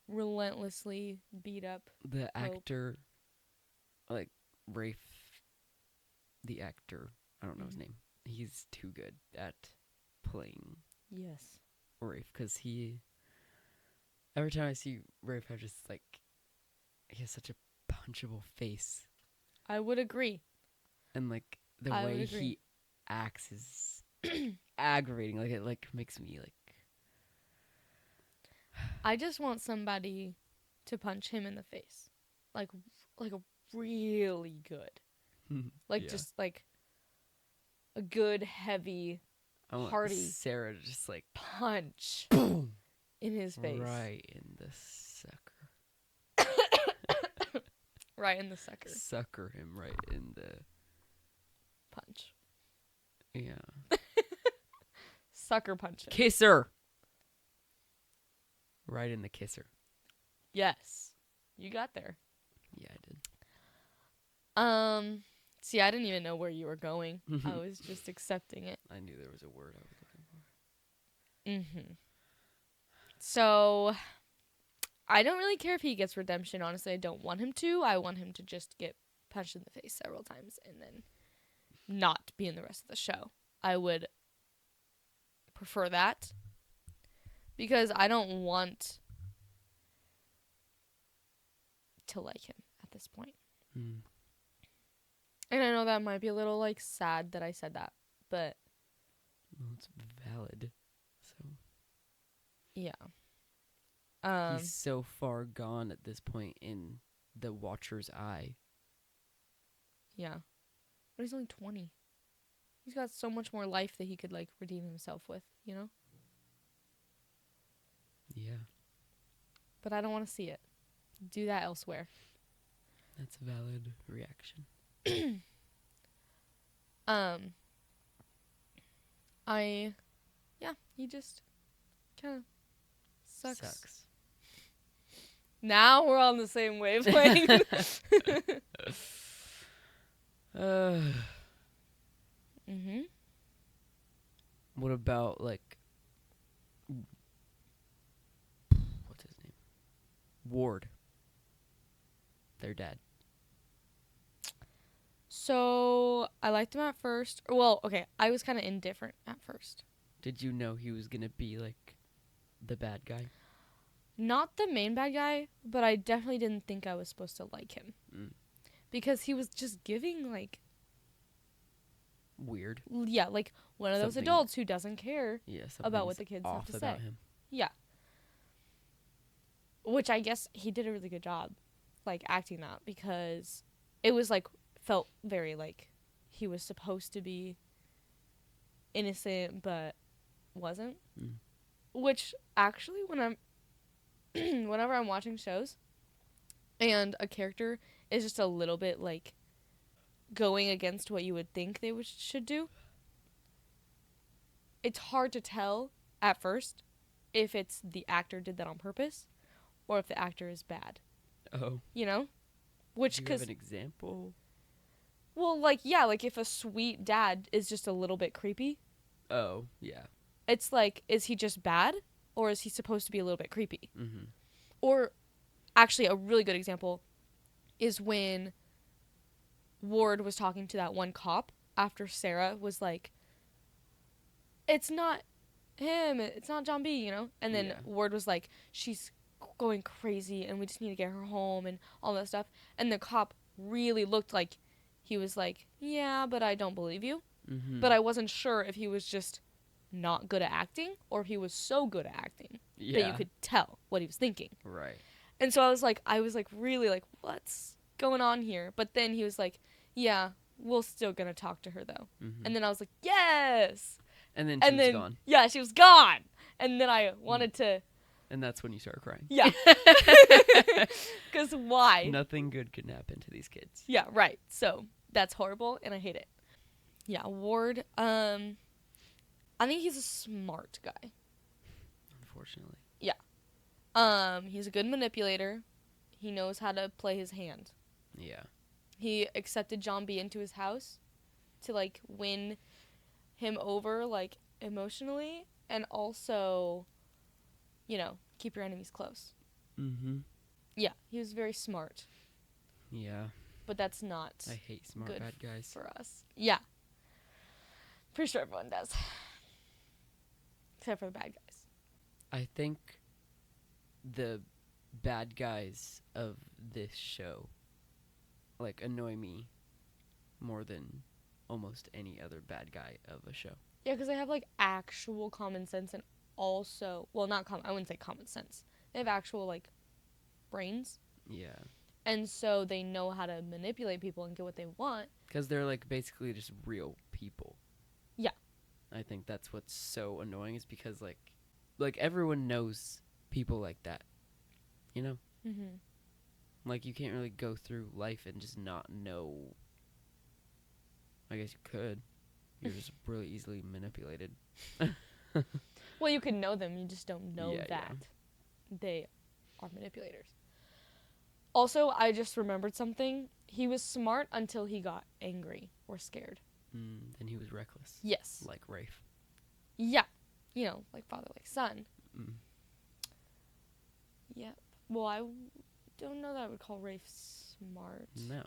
relentlessly beat up The Hope. actor, like, Rafe, the actor, I don't know his Mhm. name. He's too good at playing Yes. Rafe, because every time I see Rafe, I just, like, he has such a punchable face. I would agree. And, like, the I would way agree. he acts is aggravating. Like, it, like, makes me, like... I just want somebody to punch him in the face. Like a really good. Like, Yeah. just, like, a good, heavy I want hearty Sarah to just, like, punch boom, in his face. right in the sucker. Right in the sucker. Sucker him right in the... Punch. Yeah. Sucker punch him. Kisser! Right in the kisser. Yes. You got there. Yeah, I did. See, I didn't even know where you were going. I was just accepting it. I knew there was a word I was looking for. So, I don't really care if he gets redemption, honestly. I don't want him to. I want him to just get punched in the face several times and then not be in the rest of the show. I would prefer that. Because I don't want to like him at this point. Mm. And I know that might be a little, like, sad that I said that. But, Well, it's valid. So yeah. he's so far gone at this point in the watcher's eye. Yeah. But he's only 20. He's got so much more life that he could, like, redeem himself with, you know? Yeah, But I don't want to see it. Do that elsewhere. that's a valid reaction. He just kind of sucks. Now we're on the same wavelength. Mm-hmm. What about, like, what's his name? Ward. Their dad. So I liked him at first. Well, okay, I was kind of indifferent at first. Did you know he was gonna be, like, the bad guy? Not the main bad guy, but I definitely didn't think I was supposed to like him. Mm. Because he was just giving, like, Weird. yeah, like one of those Something- adults who doesn't care Yeah, about what something's the kids have off to about say. him. Yeah. Which I guess he did a really good job, like, acting that, because it was, like, felt very, like, he was supposed to be innocent, but wasn't. Mm. Which, actually, when I'm, whenever I'm watching shows, and a character is just a little bit, like, going against what you would think they should do, it's hard to tell at first if it's the actor did that on purpose or if the actor is bad, Oh. you know? Which, Do you have because, an example? well, like, yeah, like if a sweet dad is just a little bit creepy, Oh, yeah. it's like, is he just bad or is he supposed to be a little bit creepy? Mm-hmm. Or, actually, a really good example is when Ward was talking to that one cop after Sarah was like, it's not him, it's not John B, you know? And then Yeah. Ward was like, she's going crazy and we just need to get her home and all that stuff. And the cop really looked like he was like, yeah, but I don't believe you. Mm-hmm. But I wasn't sure if he was just not good at acting or if he was so good at acting yeah. that you could tell what he was thinking. Right. And so I was like really like, what's going on here? But then he was like, yeah, we're still gonna talk to her though. Mm-hmm. And then I was like, yes. And then And she was then gone. yeah, she was gone. And then I wanted to, And that's when you start crying. yeah, because why? Nothing good can happen to these kids. Yeah, right. So that's horrible, and I hate it. Yeah, Ward. I think he's a smart guy. Unfortunately. He's a good manipulator. He knows how to play his hand. Yeah. He accepted John B into his house to, like, win him over, like, emotionally, and also, you know, keep your enemies close. Mm-hmm. Yeah, he was very smart, Yeah. but that's not I hate smart Good bad guys. for us. Yeah. Pretty sure everyone does. Except for the bad guys. I think the bad guys of this show, like, annoy me more than almost any other bad guy of a show. Yeah, because they have, like, actual common sense and also, well, not I wouldn't say common sense. They have actual, like, brains. Yeah. And so they know how to manipulate people and get what they want. Because they're, like, basically just real people. Yeah. I think that's what's so annoying is because, like everyone knows people like that. You know? Mm-hmm. Like, you can't really go through life and just not know. I guess you could. You're just really easily manipulated. Well, you can know them. You just don't know Yeah, that they are manipulators. Also, I just remembered something. He was smart until he got angry or scared. Then he was reckless. Yes. Like Rafe. Yeah. You know, like father, like son. Mm. Yep. Well, I don't know that I would call Rafe smart. No.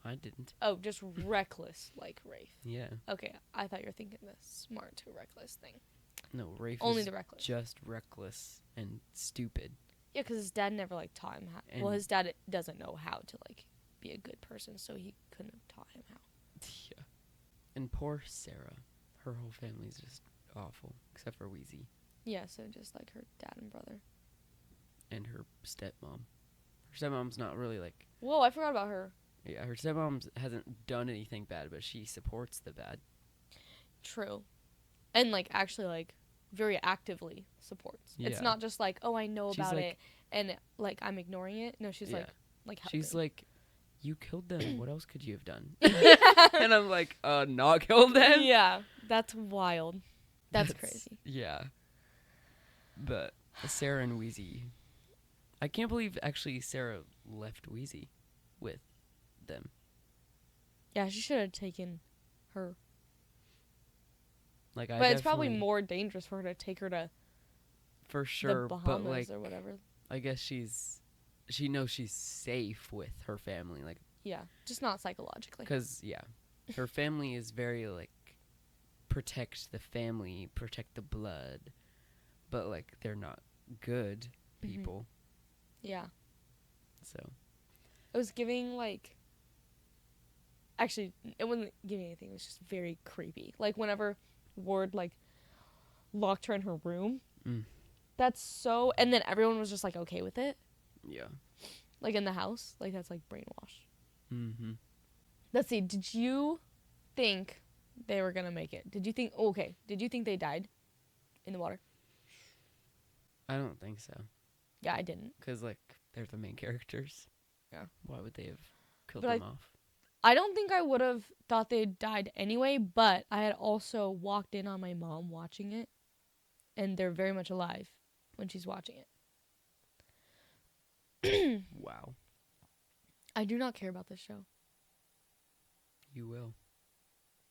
I didn't. Oh, just reckless like Rafe. Yeah. Okay, I thought you were thinking the smart to reckless thing. No, Rafe Only is the reckless. just reckless and stupid. Yeah, because his dad never, like, taught him how. Well, And- his dad doesn't know how to, like, be a good person, so he couldn't have taught him how. Yeah. And poor Sarah. Her whole family's just awful, except for Wheezy Yeah, so just, like, her dad and brother. and her stepmom. Her stepmom's not really like... Whoa, I forgot about her. Yeah, her stepmom hasn't done anything bad, but she supports the bad. True. And, like, actually, like, very actively supports. It's Yeah. not just like, oh, I know She's about like- it, and, like, I'm ignoring it. No, she's, Yeah. like helping. She's like, you killed them. What else could you have done? And I'm like, not kill them? Yeah, that's wild. That's crazy. Yeah. But Sarah and Wheezy I can't believe actually Sarah left Wheezy with them. Yeah, she should have taken her. Like I But it's probably definitely more dangerous for her to take her to for the sure, but Bahamas like or whatever. I guess she knows she's safe with her family, like Yeah, just not psychologically. because her family is very like protect the family, protect the blood, but like they're not good people. Yeah. So It was giving like actually it wasn't giving anything, it was just very creepy. Like whenever Ward like locked her in her room. mm, That's so and then everyone was just like okay with it. yeah. Like in the house. Like that's like brainwash. Mm-hmm. Let's see, did you think they were gonna make it? Did you think did you think they died in the water? I don't think so, Yeah, I didn't. because like they're the main characters. Yeah. Why would they have killed But them off? I don't think I would have thought they died anyway, but I had also walked in on my mom watching it, and they're very much alive when she's watching it. Wow. I do not care about this show. You will.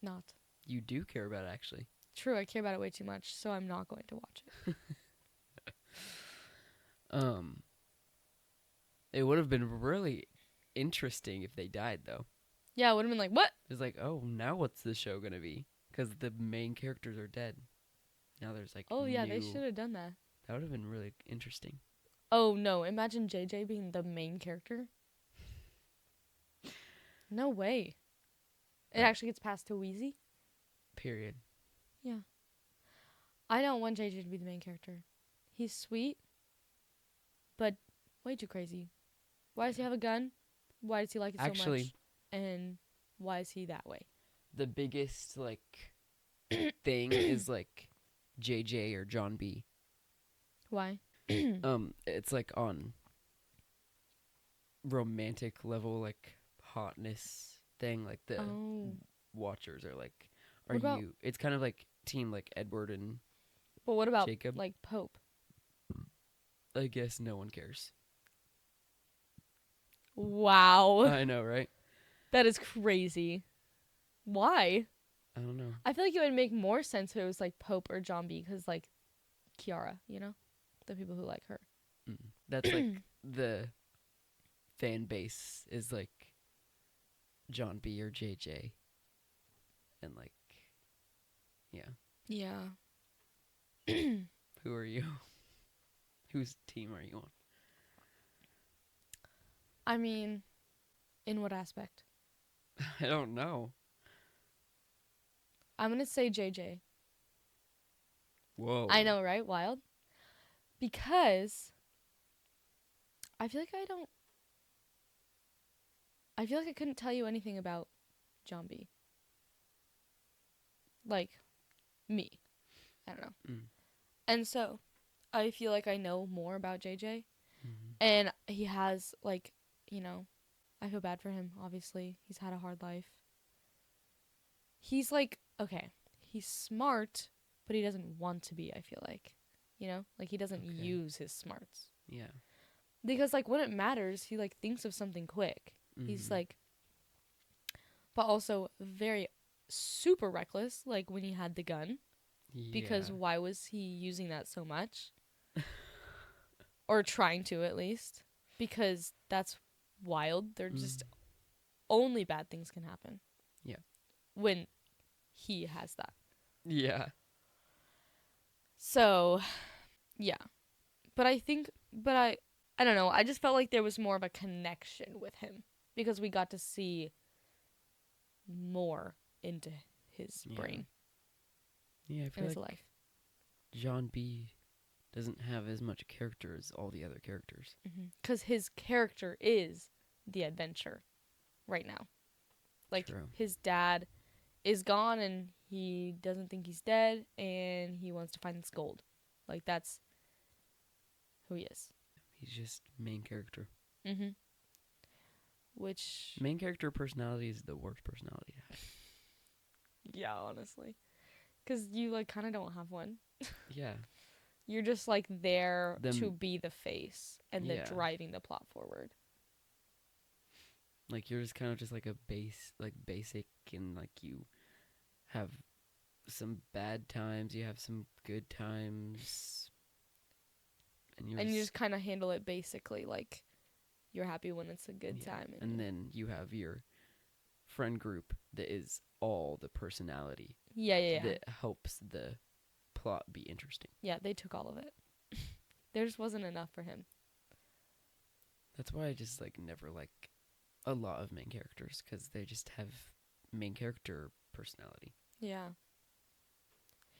Not. You do care about it, actually. True, I care about it way too much, so I'm not going to watch it. It would have been really interesting if they died, though. Yeah, it would have been like, what? It's like, oh, now what's the show gonna be? Because the main characters are dead. Now there's like, Oh, yeah, they new- should have done that. That would have been really interesting. Oh, no, imagine JJ being the main character. No way. It Right. actually gets passed to Wheezy? Period. Yeah. I don't want JJ to be the main character. He's sweet, but way too crazy. Why does he have a gun? Why does he like it so Actually, much? And why is he that way? the biggest like thing is like JJ or John B. Why? It's like on romantic level, like hotness thing. Like the Oh. watchers are like, What about- you? It's kind of like team like Edward and But what about, Jacob. like, Pope? I guess no one cares. Wow. I know, right? That is crazy. Why? I don't know. I feel like it would make more sense if it was, like, Pope or John B. Because, like, Kiara, you know? The people who like her. That's like the fan base is like John B or JJ, and like, yeah. Yeah. Who are you? Whose team are you on? I mean, in what aspect? I don't know. I'm going to say JJ. Whoa. I know, right? Wild. Because I feel like I couldn't tell you anything about John B. Like, me. I don't know. Mm. And so, I feel like I know more about JJ. Mm-hmm. And he has, like, you know, I feel bad for him, obviously. He's had a hard life. He's like, okay, he's smart, but he doesn't want to be, I feel like. You know? Like, he doesn't Okay. use his smarts. Yeah. Because, like, when it matters, he, like, thinks of something quick. He's, Mhm. like, but also very super reckless, like, when he had the gun. Because Yeah. why was he using that so much? Or trying to, at least. Because that's wild. They're just only bad things can happen. Yeah. When he has that. Yeah. So, yeah. But I don't know. I just felt like there was more of a connection with him because we got to see more into his Yeah. brain Yeah, I and feel his like life. John B doesn't have as much character as all the other characters. Because his character is the adventure right now. Like, True. his dad is gone and he doesn't think he's dead and he wants to find this gold. Like, that's who he is. He's just main character. Mm-hmm. Which, Main character personality is the worst personality to have. yeah, honestly. Because you, like, kind of don't have one. Yeah. You're just like there Them- to be the face and Yeah. the driving the plot forward. Like you're just kind of just like a basic, and like you have some bad times, you have some good times, and And you just kind of handle it basically like you're happy when it's a good time. And then you have your friend group that is all the personality yeah. that helps the plot be interesting. Yeah, they took all of it. There just wasn't enough for him. That's why I just like never like a lot of main characters, because they just have main character personality. Yeah.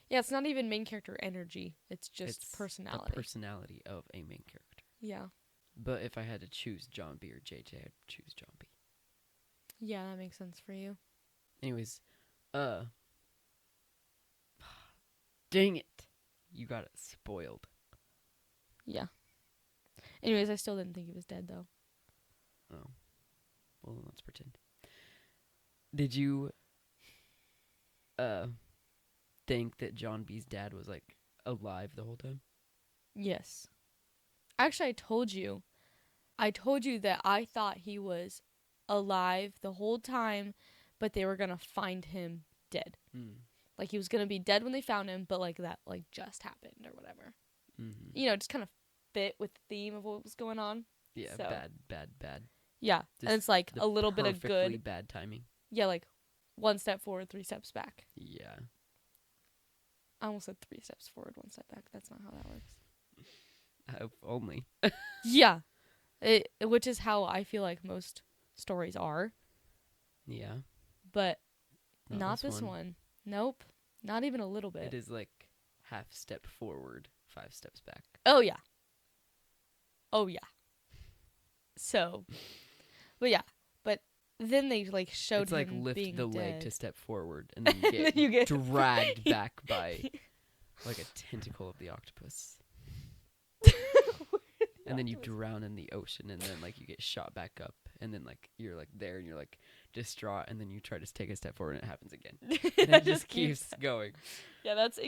Yeah, it's not even main character energy. It's just It's personality. the personality of a main character. Yeah. But if I had to choose John B or JJ, I'd choose John B. Yeah, that makes sense for you. Anyways, dang it. You got it spoiled. Yeah. Anyways, I still didn't think he was dead, though. Oh. Well, let's pretend. Did you think that John B's dad was like alive the whole time? Yes. Actually, I told you that I thought he was alive the whole time, but they were going to find him dead. Like, he was going to be dead when they found him, but, like, that, like, just happened or whatever. Mm-hmm. You know, just kind of fit with the theme of what was going on. Yeah, So. bad. Yeah. And it's, like, The a little bit of perfectly good. bad timing. Yeah, like, 1 step forward, 3 steps back. Yeah. I almost said 3 steps forward, 1 step back. That's not how that works. If only. Yeah. Which is how I feel like most stories are. Yeah. But not this one. Nope. Not even a little bit. It is like half step forward, 5 steps back. Oh, yeah. So, but yeah. But then they, like, showed it's like him lift being the dead. leg to step forward, and then you And get, then you get dragged back by like a tentacle of the octopus. And then you drown in the ocean, and then like you get shot back up, and then like you're like there, and you're like distraught, and then you try to take a step forward, and it happens again. And it just keeps going. Yeah, that's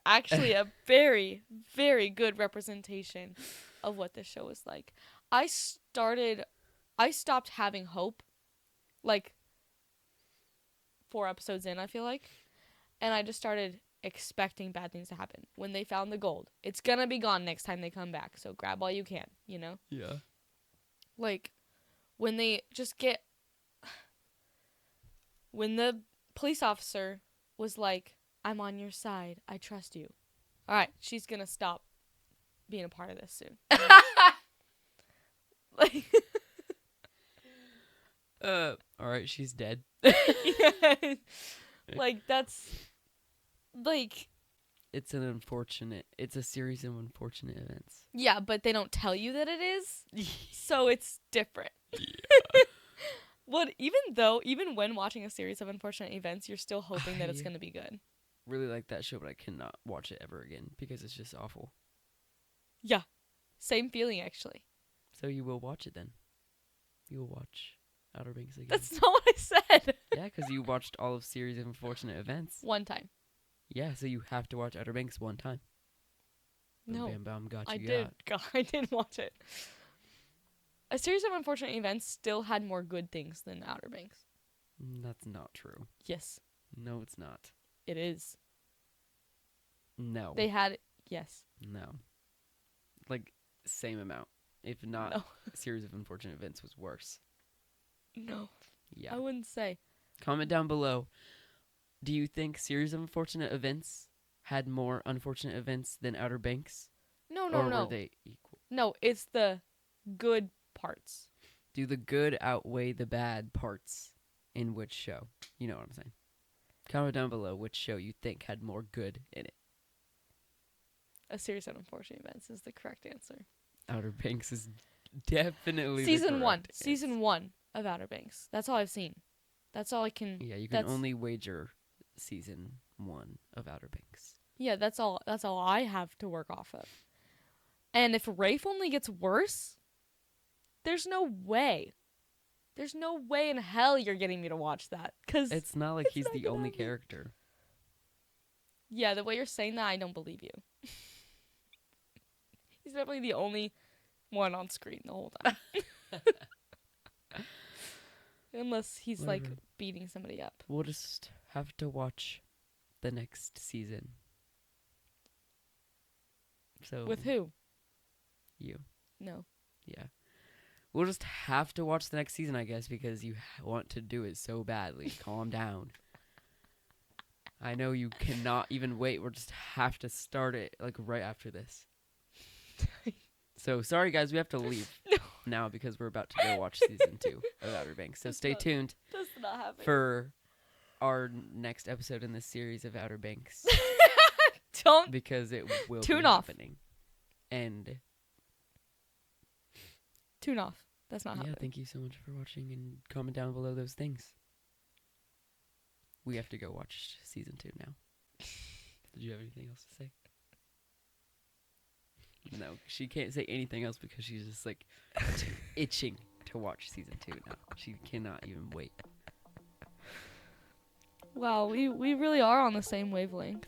actually a very, very good representation of what this show was like. I stopped having hope, like, 4 episodes in, I feel like. And I just started expecting bad things to happen. When they found the gold, it's gonna be gone next time they come back, so grab all you can, you know? Yeah. Like, when they just get... When the police officer was like, I'm on your side, I trust you. Alright, she's gonna stop being a part of this soon. Like... Alright, she's dead. Yeah. Like, that's... Like... It's a series of unfortunate events. Yeah, but they don't tell you that it is, so it's different. Yeah. Even when watching a series of unfortunate events, you're still hoping that it's I- going to be good. Really like that show, but I cannot watch it ever again because it's just awful. Yeah. Same feeling, actually. So you will watch it then. You will watch Outer Banks again. That's not what I said. Yeah, because you watched all of series of unfortunate events. One time. Yeah, so you have to watch Outer Banks one time. Boom, No. Bam Bam got you. I did. I did watch it. A series of unfortunate events still had more good things than Outer Banks. That's not true. Yes, No, it's not. it is. No. They had... Yes. No. Like, same amount. If not, No. series of unfortunate events was worse. No. Yeah. I wouldn't say. Comment down below. Do you think series of unfortunate events had more unfortunate events than Outer Banks? No. Or were they equal? No, it's the good parts. Do the good outweigh the bad parts in which show? You know what I'm saying. Comment down below which show you think had more good in it. A series of unfortunate events is the correct answer. Outer Banks is definitely Season the 1. correct Season answer. 1 of Outer Banks. That's all I've seen. That's all I can... Yeah, you can that's- only wager season 1 of Outer Banks. Yeah, that's all I have to work off of. And if Rafe only gets worse, there's no way. There's no way in hell you're getting me to watch that. Cause It's not like it's he's not the gonna only happen. character. yeah, the way you're saying that, I don't believe you. He's definitely the only one on screen the whole time. Unless he's like Whatever. beating somebody up. We'll just have to watch the next season. So With who? you, No. yeah. We'll just have to watch the next season, I guess, because you want to do it so badly. Calm down. I know you cannot even wait. We'll just have to start it like right after this. So sorry, guys, we have to leave now because we're about to go watch season 2 of Outer Banks. So stay tuned That's not happening. for our next episode in this series of Outer Banks Don't. because it will Tune be off. happening. And Tune off. That's not yeah, happening. thank you so much for watching and comment down below those things. We have to go watch season 2 now. Did you have anything else to say? No, she can't say anything else because she's just like itching to watch season 2 now. She cannot even wait. Wow, we really are on the same wavelength.